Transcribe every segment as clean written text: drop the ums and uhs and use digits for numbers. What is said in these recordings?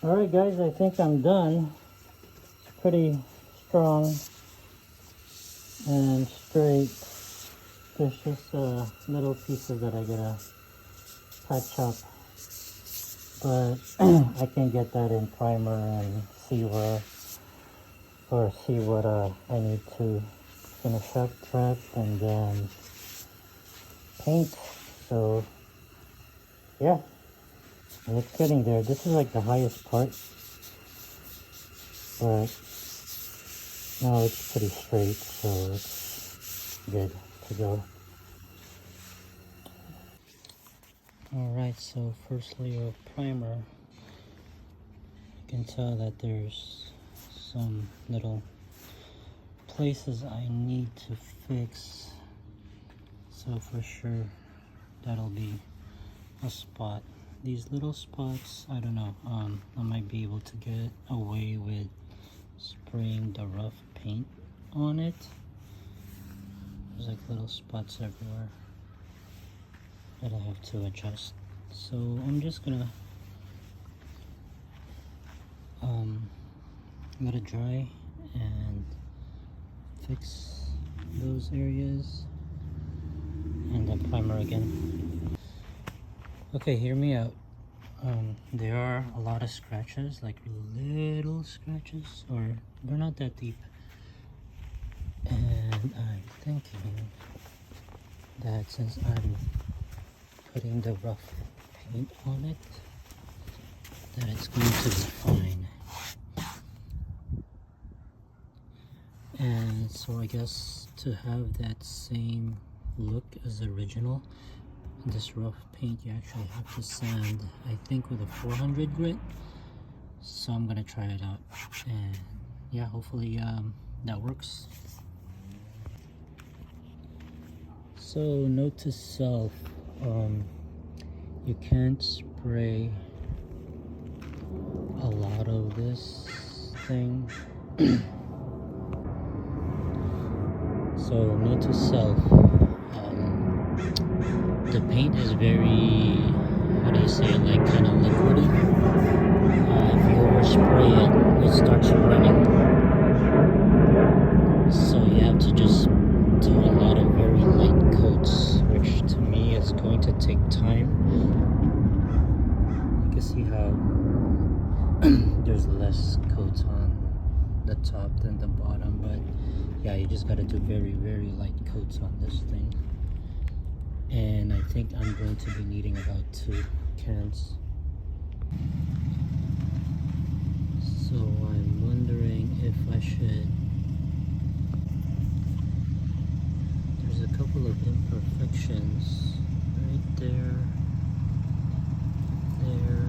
Alright guys, I think I'm done. It's pretty strong and straight. There's just little pieces that I gotta touch up, but I can get that in primer and see what I need to finish up, prep, and then paint. So yeah, it's getting there. This is like the highest part, but now it's pretty straight, so it's good to go. Alright, so first layer of primer. You can tell that there's some little places I need to fix, so for sure that'll be a spot. These little spots, I don't know, I might be able to get away with spraying the rough paint on it. There's like little spots everywhere that I have to adjust, so I'm just gonna let it dry and fix those areas and then primer again. Okay, hear me out. There are a lot of scratches, like little scratches, or they're not that deep, and I'm thinking that since I'm putting the rough paint on it, that it's going to be fine. And so I guess to have that same look as the original, this rough paint you actually have to sand, I think, with a 400 grit. So I'm gonna try it out, and yeah, hopefully that works. So note to self, you can't spray a lot of this thing. So note to self, the paint is very, how do you say it, like kind of liquidy. If you overspray it, it starts running. So you have to just do a lot of very light coats, which to me is going to take time. You can see how there's less coats on the top than the bottom, but yeah, you just got to do very, very light coats on this thing. And I think I'm going to be needing about 2 cans. So I'm wondering if I should, there's a couple of imperfections right there, there,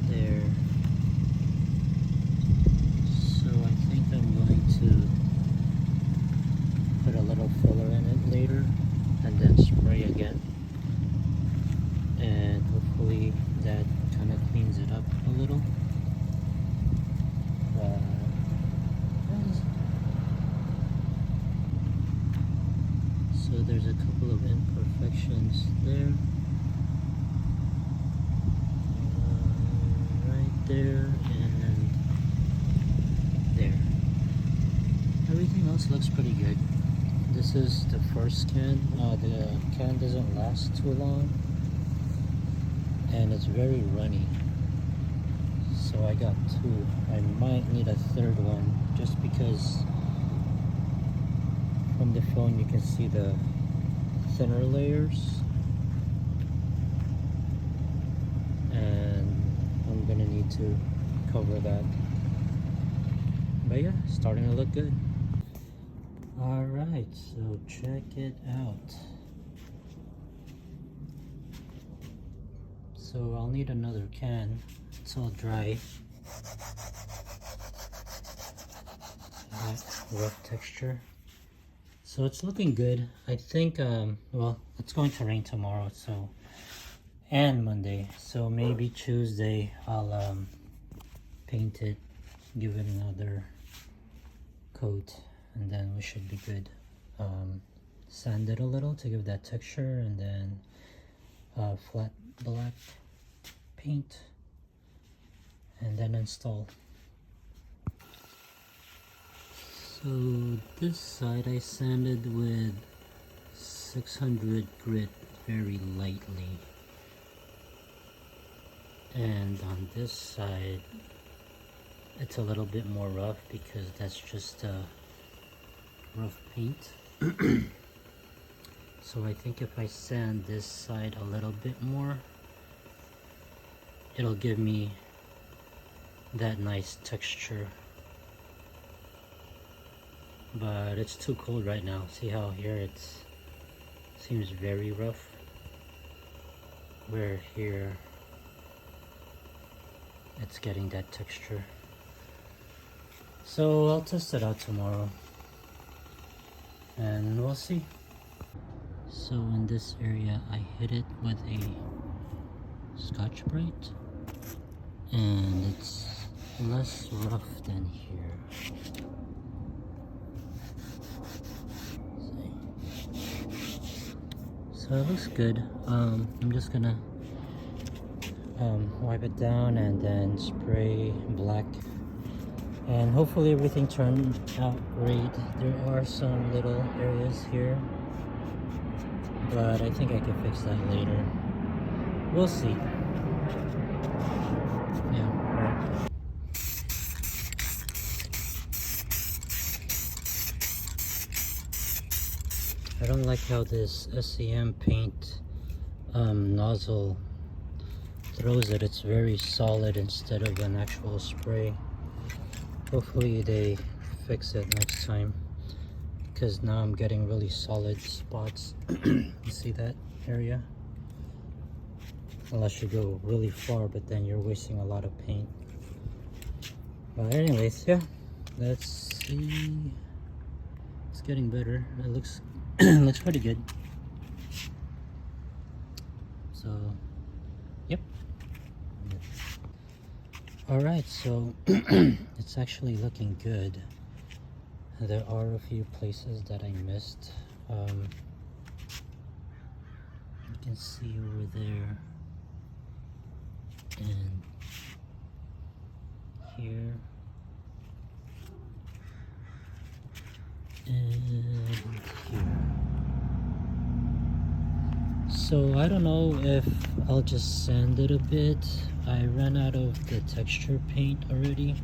there. So I think I'm going to put a little filler in it later and then spray again, and hopefully that kind of cleans it up a little. So there's a couple of imperfections there, right there and there. Everything else looks pretty good. This is the first can. The can doesn't last too long, and it's very runny. So I got 2. I might need a 3rd one, just because from the phone you can see the thinner layers, and I'm gonna need to cover that. But yeah, starting to look good. Alright, so check it out. So I'll need another can. It's all dry. That rough texture. So it's looking good. I think, well, it's going to rain tomorrow, so, and Monday. So maybe Tuesday I'll paint it, give it another coat, and then we should be good. Sand it a little to give that texture, and then flat black paint and then install. So this side I sanded with 600 grit very lightly, and on this side it's a little bit more rough because that's just rough paint. So I think if I sand this side a little bit more, it'll give me that nice texture. But it's too cold right now. See how here it seems very rough, where here it's getting that texture. So I'll test it out tomorrow and we'll see. So in this area I hit it with a Scotch-Brite and it's less rough than here. So it looks good. I'm just gonna wipe it down and then spray black, and hopefully everything turned out great. There are some little areas here, but I think I can fix that later. We'll see. Yeah, right. I don't like how this SEM paint nozzle throws it. It's very solid instead of an actual spray. Hopefully they fix it next time, because now I'm getting really solid spots. You see that area? Unless you go really far, but then you're wasting a lot of paint. But anyways, yeah, let's see. It's getting better. It looks looks pretty good. So yep. All right, so it's actually looking good. There are a few places that I missed. You can see over there and here and here. So I don't know if I'll just sand it a bit. I ran out of the texture paint already,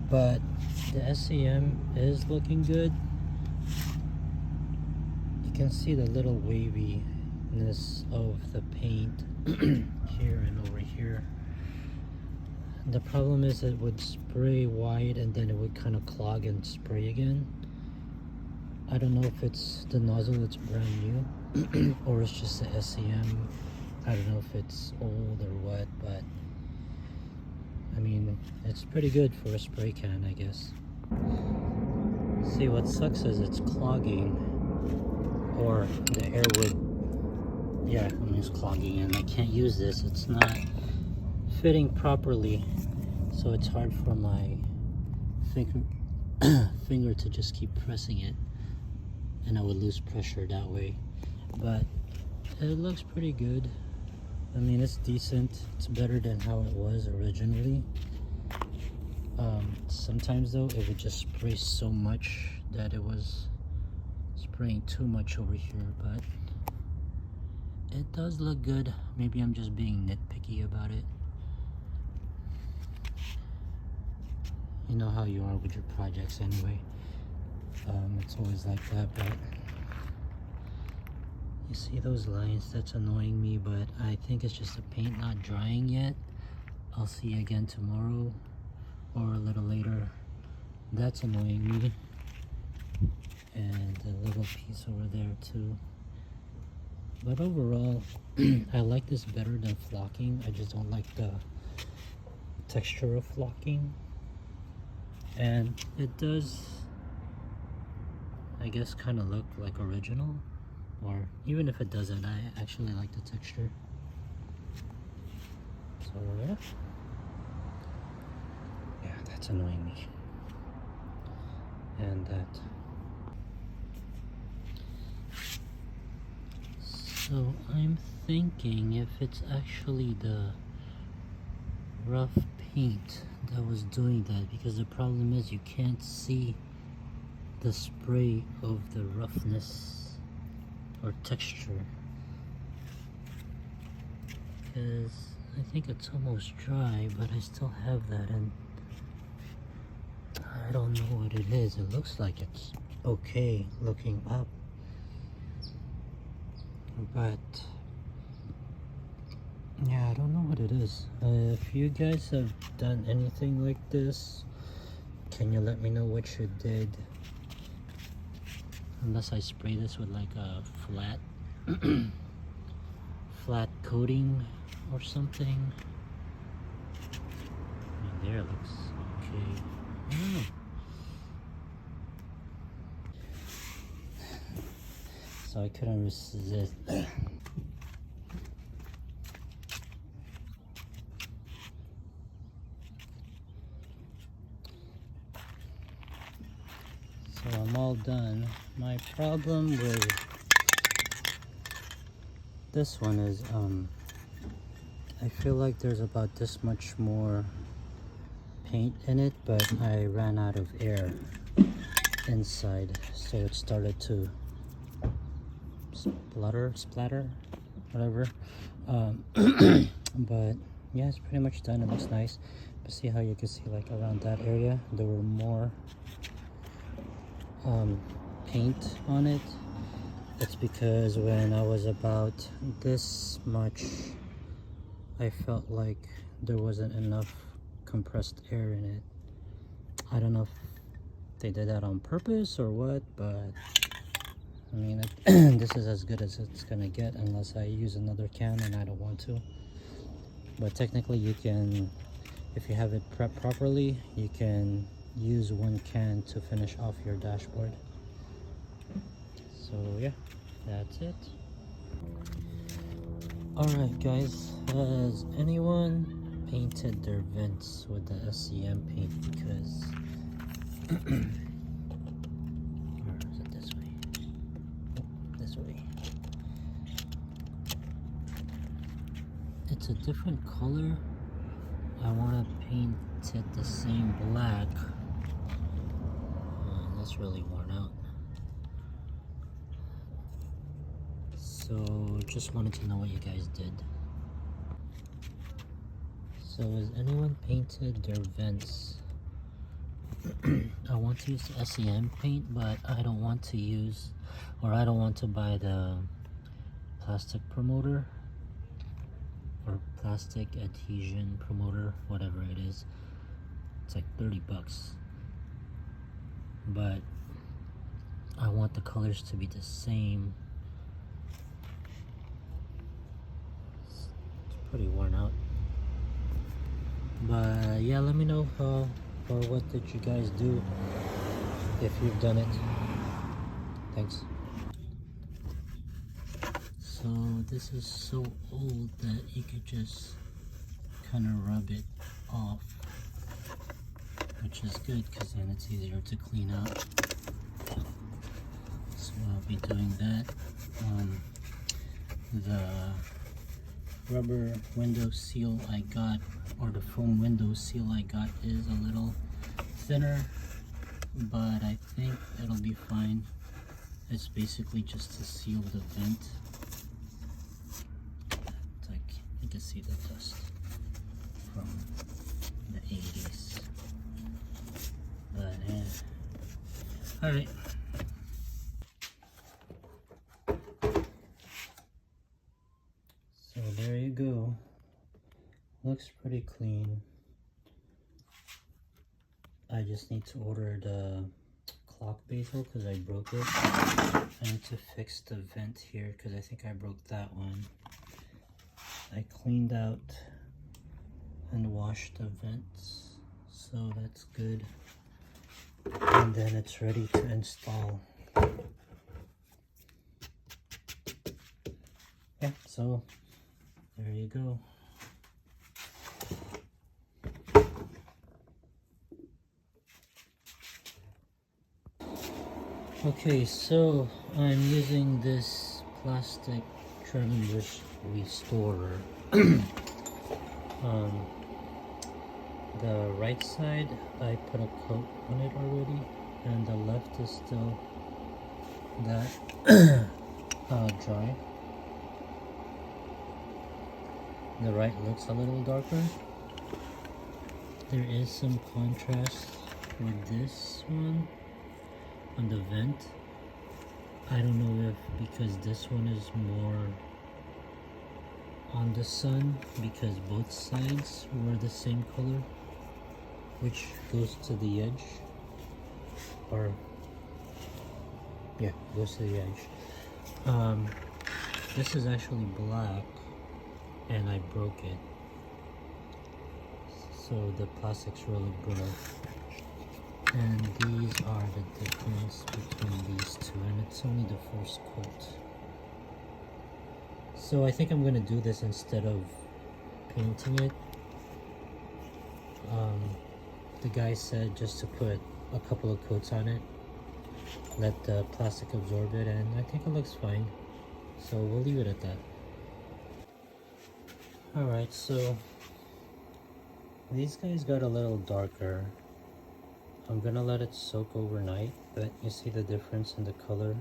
but the SEM is looking good. You can see the little waviness of the paint here and over here. The problem is it would spray wide and then it would kind of clog and spray again. I don't know if it's the nozzle that's brand new or it's just the SEM. I don't know if it's old or what, but I mean, it's pretty good for a spray can, I guess. See, what sucks is it's clogging, or the air would, yeah, I mean, it's clogging and I can't use this. It's not fitting properly, so it's hard for my finger to just keep pressing it, and I would lose pressure that way. But it looks pretty good. I mean, it's decent. It's better than how it was originally. Sometimes though, it would just spray so much that it was spraying too much over here, but it does look good. Maybe I'm just being nitpicky about it. You know how you are with your projects anyway. It's always like that, but you see those lines? That's annoying me, but I think it's just the paint not drying yet. I'll see you again tomorrow or a little later. That's annoying me. And a little piece over there too. But overall, I like this better than flocking. I just don't like the texture of flocking. And it does, I guess, kind of look like original. Or even if it doesn't, I actually like the texture. So yeah. Yeah, that's annoying me. And that. So I'm thinking if it's actually the rough paint that was doing that, because the problem is you can't see the spray of the roughness or texture, because I think it's almost dry, but I still have that, and I don't know what it is. It looks like it's okay looking up, but yeah, I don't know what it is. If you guys have done anything like this, can you let me know what you did? Unless I spray this with like a flat flat coating or something. I mean, there it looks okay. I don't know. So I couldn't resist. So I'm all done. My problem with this one is I feel like there's about this much more paint in it, but I ran out of air inside, so it started to splatter, whatever. But yeah, it's pretty much done. It looks nice. But see how you can see like around that area there were more paint on it. It's because when I was about this much, I felt like there wasn't enough compressed air in it. I don't know if they did that on purpose or what, but I mean, this is as good as it's gonna get unless I use another can, and I don't want to. But technically you can, if you have it prepped properly, you can use one can to finish off your dashboard. So yeah, that's it. Alright guys, has anyone painted their vents with the SEM paint? Because or is it this way? Oh, this way. It's a different color. I want to paint it the same black. That's really worn out. So just wanted to know what you guys did. So has anyone painted their vents? I want to use the SEM paint, but I don't want to use, or I don't want to buy the plastic promoter or plastic adhesion promoter, whatever it is. It's like 30 bucks. But I want the colors to be the same. It's pretty worn out. But yeah, let me know how or what did you guys do if you've done it. Thanks. So this is so old that you could just kind of rub it off, which is good because then it's easier to clean out. So I'll be doing that. The rubber window seal I got, or the foam window seal I got, is a little thinner, but I think it'll be fine. It's basically just to seal the vent. It's like you can see the dust from the 80s. But yeah. Alright. So there you go. Looks pretty clean. I just need to order the clock bezel because I broke it. I need to fix the vent here because I think I broke that one. I cleaned out and washed the vents, so that's good. And then it's ready to install. Yeah, so there you go. Okay, so I'm using this plastic trim brush restorer. The right side I put a coat on it already, and the left is still that dry. The right looks a little darker. There is some contrast with this one on the vent. I don't know if because this one is more on the sun, because both sides were the same color, which goes to the edge, or yeah, goes to the edge. This is actually black and I broke it, so the plastic's really brittle. And these are the difference between these two, and it's only the first coat. So I think I'm gonna do this instead of painting it. The guy said just to put a couple of coats on it, let the plastic absorb it, and I think it looks fine. So we'll leave it at that. Alright, so these guys got a little darker. I'm gonna let it soak overnight, but you see the difference in the color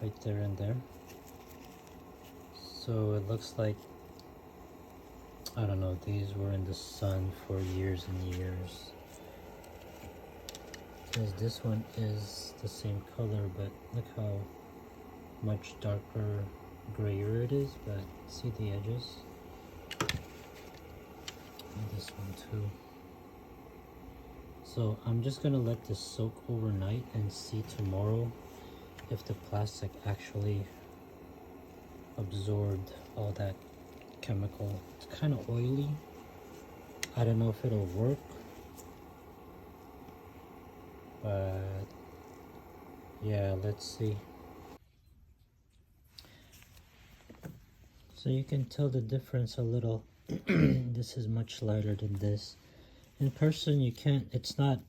right there and there. So it looks like, I don't know, these were in the sun for years and years. Because this one is the same color, but look how much darker grayer it is, but see the edges? And this one too. So I'm just gonna let this soak overnight and see tomorrow if the plastic actually absorbed all that chemical. It's kind of oily. I don't know if it'll work, but yeah, let's see. So you can tell the difference a little. This is much lighter than this. In person you can't, it's not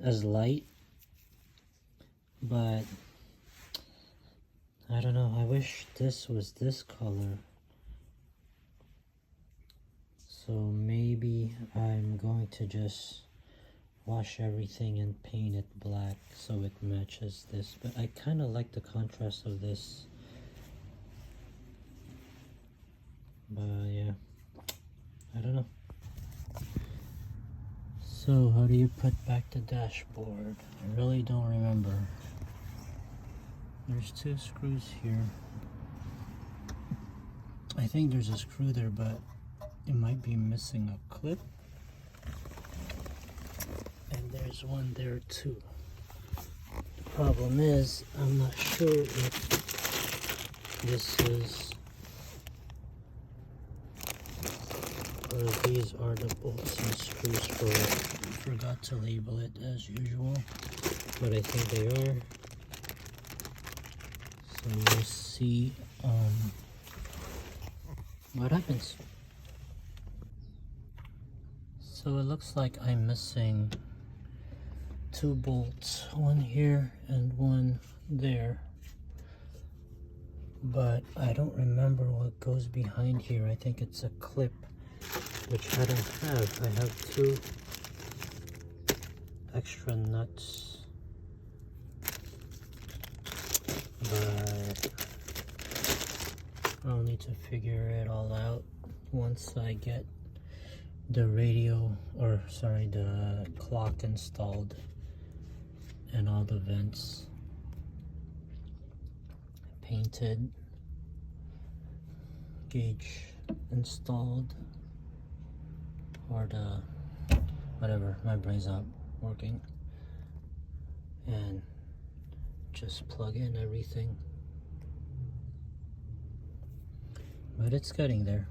as light, but I don't know, I wish this was this color. So maybe I'm going to just wash everything and paint it black so it matches this, but I kind of like the contrast of this. But yeah, I don't know. So how do you put back the dashboard? I really don't remember. There's two screws here. I think there's a screw there, but it might be missing a clip. And there's one there too. The problem is, I'm not sure if this is, or these are the bolts and screws for it. I forgot to label it as usual, but I think they are. So we'll see what happens. So it looks like I'm missing two bolts, one here and one there, but I don't remember what goes behind here. I think it's a clip, which I don't have. I have two extra nuts, but I'll need to figure it all out once I get the radio, or sorry, the clock installed and all the vents painted, gauge installed, or the whatever, my brain's not working, and just plug in everything. But it's getting there.